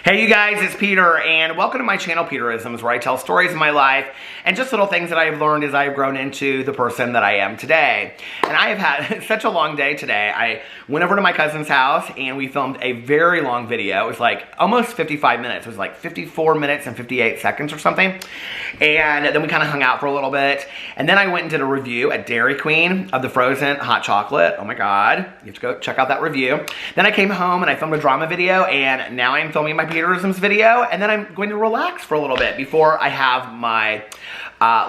Hey you guys, it's Peter, and welcome to my channel, Peterisms, where I tell stories of my life and just little things that I've learned as I've grown into the person that I am today. And I have had such a long day today. I went over to my cousin's house and we filmed a very long video. It was like almost 55 minutes. It was like 54 minutes and 58 seconds or something. And then we kind of hung out for a little bit. And then I went and did a review at Dairy Queen of the frozen hot chocolate. Oh my God, you have to go check out that review. Then I came home and I filmed a drama video, and now I'm filming my Peterisms video, and then I'm going to relax for a little bit before I have my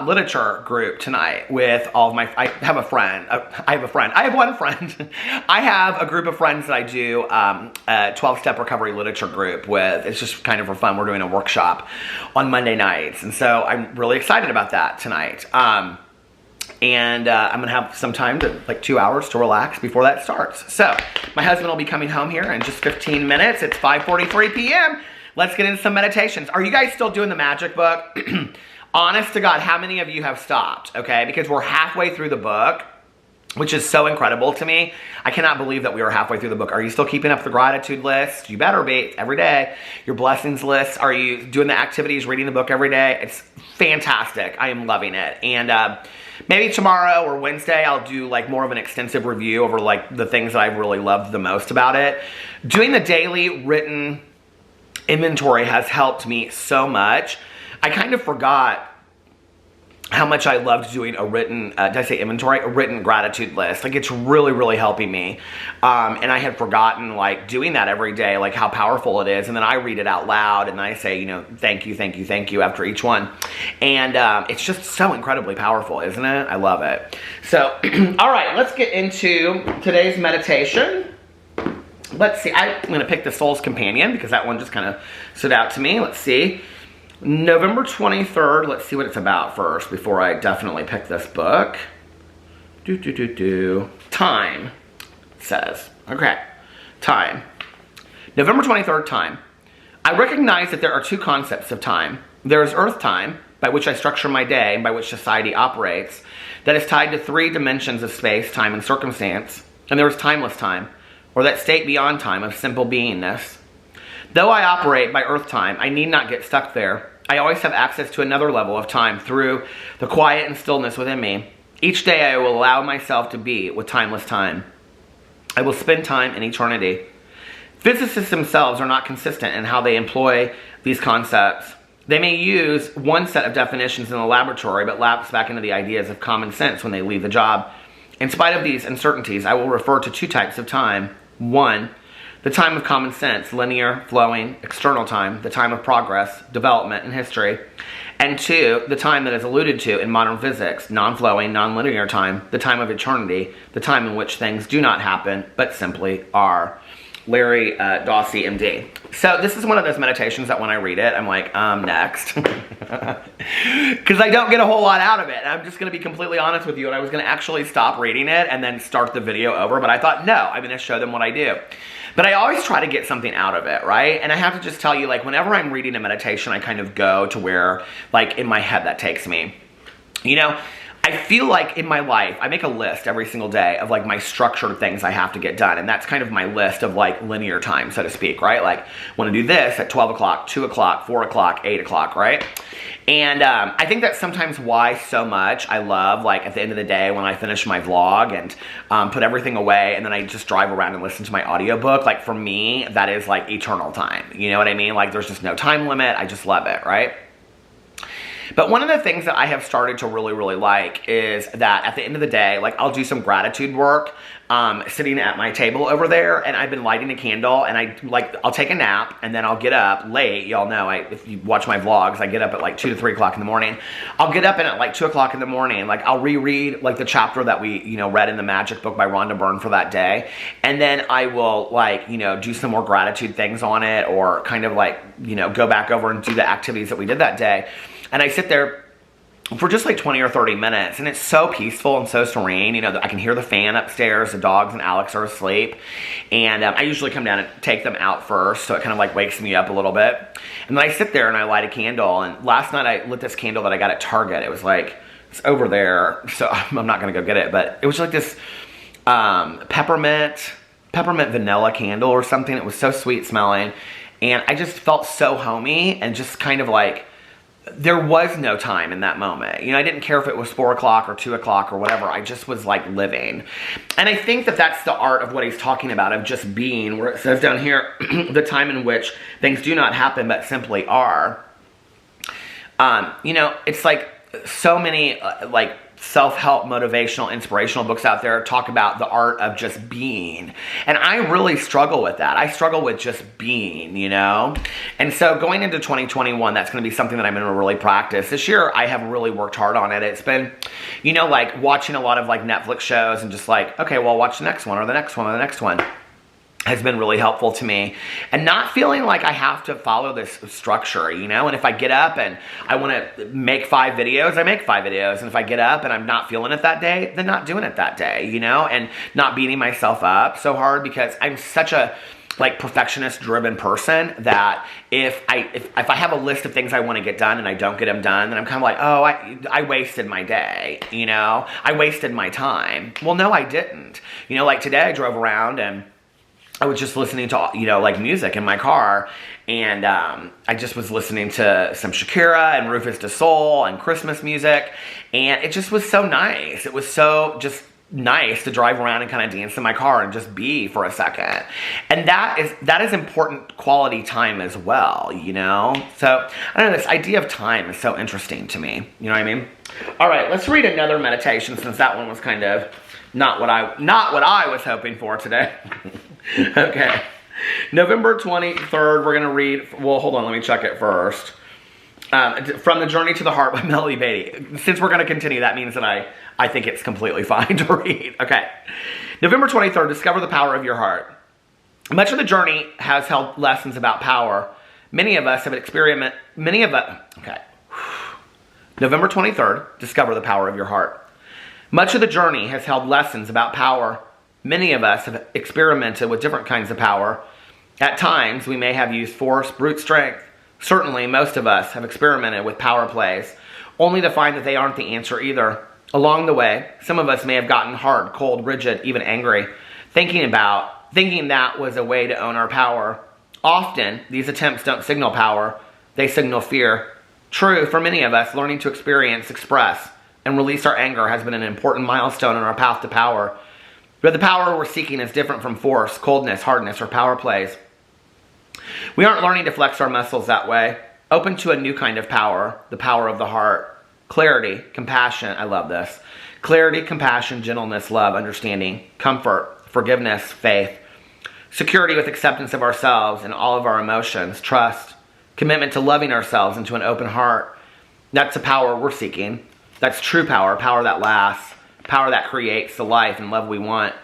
literature group tonight with all of my, I have one friend. I have a group of friends that I do a 12-step recovery literature group with. It's just kind of for fun. We're doing a workshop on Monday nights, and so I'm really excited about that tonight. And I'm gonna have some time to, like 2 hours to relax before that starts. So my husband will be coming home here in just 15 minutes. It's 5:43 p.m. Let's get into some meditations. Are you guys still doing the magic book? Honest to God, how many of you have stopped? Okay, because we're halfway through the book, which is so incredible to me. I cannot believe that we are halfway through the book. Are you still keeping up the gratitude list? You better be, every day. Your blessings list. Are you doing the activities, reading the book every day? It's fantastic. I am loving it. And maybe tomorrow or Wednesday, I'll do like more of an extensive review over like the things that I've really loved the most about it. Doing the daily written inventory has helped me so much. I kind of forgot how much I loved doing a written, did I say inventory? A written gratitude list. Like, it's really, really helping me. And I had forgotten, like, doing that every day, like how powerful it is. And then I read it out loud and I say, you know, thank you, thank you, thank you after each one. And it's just so incredibly powerful, isn't it? I love it. So, all right, let's get into today's meditation. Let's see, I'm going to pick the Soul's Companion because that one just kind of stood out to me. Let's see. November 23rd, let's see what it's about first before I definitely pick this book. Time, says. Okay, time. November 23rd, time. I recognize that there are two concepts of time. There is earth time, by which I structure my day and by which society operates, that is tied to three dimensions of space, time, and circumstance. And there is timeless time, or that state beyond time of simple beingness. Though I operate by earth time, I need not get stuck there. I always have access to another level of time through the quiet and stillness within me. Each day I will allow myself to be with timeless time. I will spend time in eternity. Physicists themselves are not consistent in how they employ these concepts. They may use one set of definitions in the laboratory, but lapse back into the ideas of common sense when they leave the job. In spite of these uncertainties, I will refer to two types of time. One, the time of common sense, linear, flowing, external time, the time of progress, development, and history. And two, the time that is alluded to in modern physics, non-flowing, non-linear time, the time of eternity, the time in which things do not happen, but simply are. Larry Dawsey, MD. So this is one of those meditations that when I read it, I'm like, next. Because I don't get a whole lot out of it. And I'm just going to be completely honest with you. And I was going to actually stop reading it and then start the video over. But I thought, no, I'm going to show them what I do. But I always try to get something out of it, right? And I have to just tell you, like, whenever I'm reading a meditation, I kind of go to where, like, in my head that takes me. You know, I feel like in my life, I make a list every single day of like my structured things I have to get done. And that's kind of my list of like linear time, so to speak, right? Like, want to do this at 12 o'clock, 2 o'clock, 4 o'clock, 8 o'clock, right? And I think that's sometimes why so much I love, like, at the end of the day when I finish my vlog and put everything away and then I just drive around and listen to my audiobook. Like, for me, that is like eternal time. You know what I mean? Like, there's just no time limit. I just love it, right? But one of the things that I have started to really, really like is that at the end of the day, like, I'll do some gratitude work sitting at my table over there, and I've been lighting a candle, and I'll take a nap, and then I'll get up late. Y'all know, if you watch my vlogs, I get up at like 2 to 3 o'clock in the morning. I'll get up and at like 2 o'clock in the morning, like, I'll reread like the chapter that we, you know, read in the Magic Book by Rhonda Byrne for that day, and then I will, like, you know, do some more gratitude things on it, or kind of like, you know, go back over and do the activities that we did that day. And I sit there for just like 20 or 30 minutes, and it's so peaceful and so serene. You know, I can hear the fan upstairs, the dogs and Alex are asleep, and I usually come down and take them out first, so it kind of like wakes me up a little bit. And then I sit there and I light a candle, and last night I lit this candle that I got at Target. It was like, it's over there, so I'm not gonna go get it, but it was like this peppermint vanilla candle or something. It was so sweet smelling. And I just felt so homey and just kind of like, there was no time in that moment. You know, I didn't care if it was 4 o'clock or 2 o'clock or whatever. I just was like living. And I think that that's the art of what he's talking about, of just being, where it says down here, the time in which things do not happen but simply are. You know, it's like so many like self-help, motivational, inspirational books out there talk about the art of just being. And I really struggle with that. I struggle with just being, you know? And so going into 2021, that's going to be something that I'm going to really practice. This year, I have really worked hard on it. It's been, you know, like watching a lot of like Netflix shows and just like, okay, well, I'll watch the next one or the next one or the next one. Has been really helpful to me, and not feeling like I have to follow this structure, you know. And if I get up and I want to make 5 videos, I make 5 videos. And if I get up and I'm not feeling it that day, then not doing it that day, you know, and not beating myself up so hard, because I'm such a like perfectionist driven person that if I have a list of things I want to get done and I don't get them done, then I'm kind of like, oh, I wasted my day, you know, I wasted my time. Well, no, I didn't. You know, like today I drove around and I was just listening to, you know, like music in my car, and I just was listening to some Shakira and Rufus Du Sol and Christmas music, and it just was so nice. It was so just nice to drive around and kind of dance in my car and just be for a second. And that is important quality time as well, you know? So, I don't know, this idea of time is so interesting to me, you know what I mean? All right, let's read another meditation, since that one was kind of not what I was hoping for today. Okay, November 23rd, we're going to read, well, hold on, let me check it first. From the Journey to the Heart by Melody Beatty. Since we're going to continue, that means that I think it's completely fine to read. Okay, November 23rd, discover the power of your heart. Much of the journey has held lessons about power. Many of us have experienced, okay. November 23rd, discover the power of your heart. Much of the journey has held lessons about power. Many of us have experimented with different kinds of power. At times, we may have used force, brute strength. Certainly, most of us have experimented with power plays, only to find that they aren't the answer either. Along the way, some of us may have gotten hard, cold, rigid, even angry, thinking that was a way to own our power. Often, these attempts don't signal power, they signal fear. True, for many of us, learning to experience, express, and release our anger has been an important milestone on our path to power. But the power we're seeking is different from force, coldness, hardness, or power plays. We aren't learning to flex our muscles that way. Open to a new kind of power, the power of the heart. Clarity, compassion, I love this. Clarity, compassion, gentleness, love, understanding, comfort, forgiveness, faith. Security with acceptance of ourselves and all of our emotions, trust, commitment to loving ourselves and to an open heart. That's the power we're seeking. That's true power, power that lasts, power that creates the life and love we want.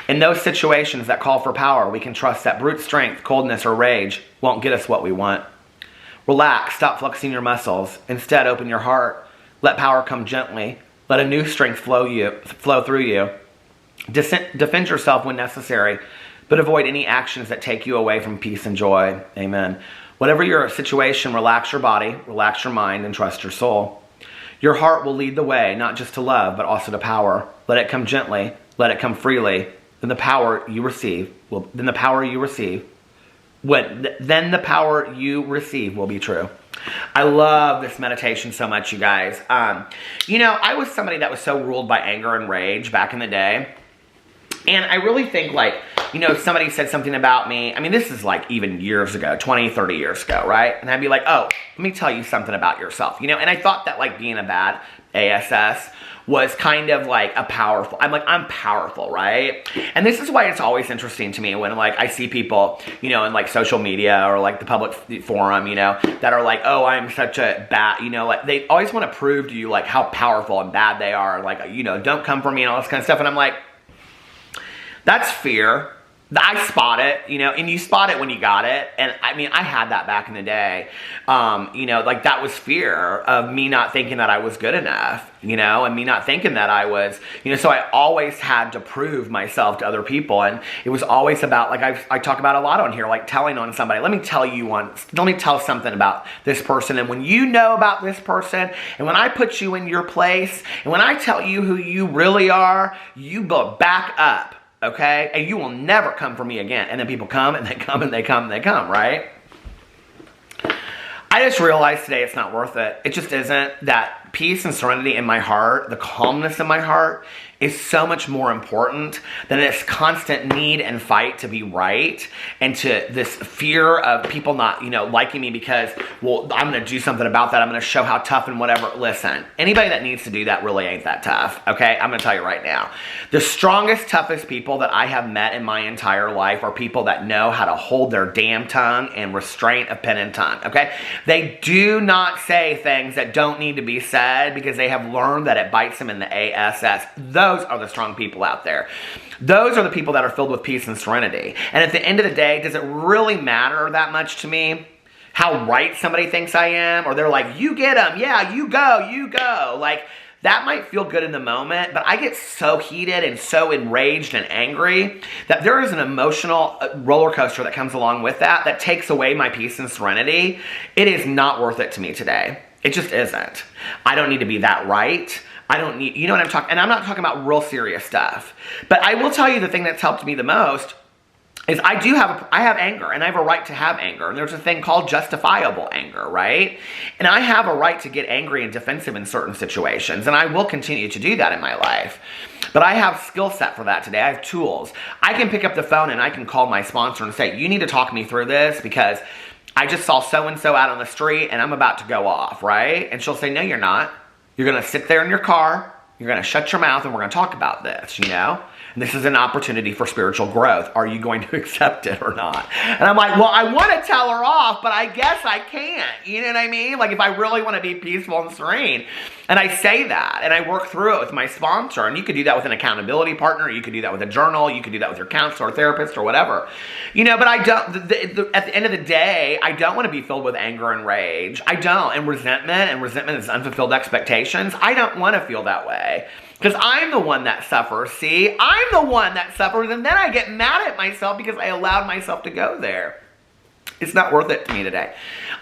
In those situations that call for power, we can trust that brute strength, coldness, or rage won't get us what we want. Relax, stop flexing your muscles. Instead, open your heart. Let power come gently. Let a new strength flow through you. Defend yourself when necessary, but avoid any actions that take you away from peace and joy. Amen. Whatever your situation, relax your body, relax your mind, and trust your soul. Your heart will lead the way, not just to love, but also to power. Let it come gently. Let it come freely. Then the power you receive will be true. I love this meditation so much, you guys. You know, I was somebody that was so ruled by anger and rage back in the day. And I really think, like, you know, somebody said something about me. I mean, this is like even years ago, 20, 30 years ago, right? And I'd be like, oh, let me tell you something about yourself, you know? And I thought that, like, being a bad ASS was kind of like I'm powerful, right? And this is why it's always interesting to me when, like, I see people, you know, in like social media or like the public forum, you know, that are like, oh, I'm such a bad, you know, like they always want to prove to you like how powerful and bad they are. Like, you know, don't come for me and all this kind of stuff. And I'm like, that's fear. I spot it, you know, and you spot it when you got it. And I mean, I had that back in the day. You know, like that was fear of me not thinking that I was good enough, you know, and me not thinking that I was, you know, so I always had to prove myself to other people. And it was always about, like I talk about a lot on here, like telling on somebody. Let me tell something about this person. And when you know about this person, and when I put you in your place, and when I tell you who you really are, you go back up. Okay? And you will never come for me again. And then people come and they come and they come and they come, right? I just realized today it's not worth it. It just isn't. That peace and serenity in my heart, the calmness in my heart, is so much more important than this constant need and fight to be right, and to this fear of people not, liking me because, well, I'm going to do something about that. I'm going to show how tough and whatever. Listen, anybody that needs to do that really ain't that tough, okay? I'm going to tell you right now. The strongest, toughest people that I have met in my entire life are people that know how to hold their damn tongue and restraint of pen and tongue, okay? They do not say things that don't need to be said because they have learned that it bites them in the ass. Those are the strong people out there. Those are the people that are filled with peace and serenity. And at the end of the day, does it really matter that much to me how right somebody thinks I am? Or they're like, you get them, yeah, you go. Like, that might feel good in the moment, but I get so heated and so enraged and angry that there is an emotional roller coaster that comes along with that takes away my peace and serenity. It is not worth it to me today. It just isn't. I don't need to be that right. I don't need, you know what I'm talking, and I'm not talking about real serious stuff. But I will tell you the thing that's helped me the most is I have anger, and I have a right to have anger. And there's a thing called justifiable anger, right? And I have a right to get angry and defensive in certain situations, and I will continue to do that in my life. But I have skill set for that today. I have tools. I can pick up the phone and I can call my sponsor and say, you need to talk me through this because I just saw so-and-so out on the street and I'm about to go off, right? And she'll say, no, you're not. You're going to sit there in your car, you're going to shut your mouth, and we're going to talk about this, And this is an opportunity for spiritual growth. Are you going to accept it or not? And I'm like, well, I want to tell her off, but I guess I can't. You know what I mean? Like, if I really want to be peaceful and serene. And I say that, and I work through it with my sponsor. And you could do that with an accountability partner. You could do that with a journal. You could do that with your counselor or therapist or whatever. But I don't, at the end of the day, I don't want to be filled with anger and rage. I don't. And resentment is unfulfilled expectations. I don't want to feel that way. Because I'm the one that suffers, see? I'm the one that suffers, and then I get mad at myself because I allowed myself to go there. It's not worth it to me today.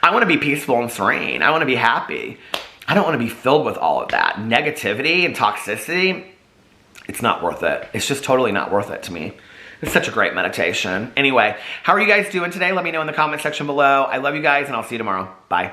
I want to be peaceful and serene. I want to be happy. I don't want to be filled with all of that negativity and toxicity. It's not worth it. It's just totally not worth it to me. It's such a great meditation. Anyway, how are you guys doing today? Let me know in the comment section below. I love you guys, and I'll see you tomorrow. Bye.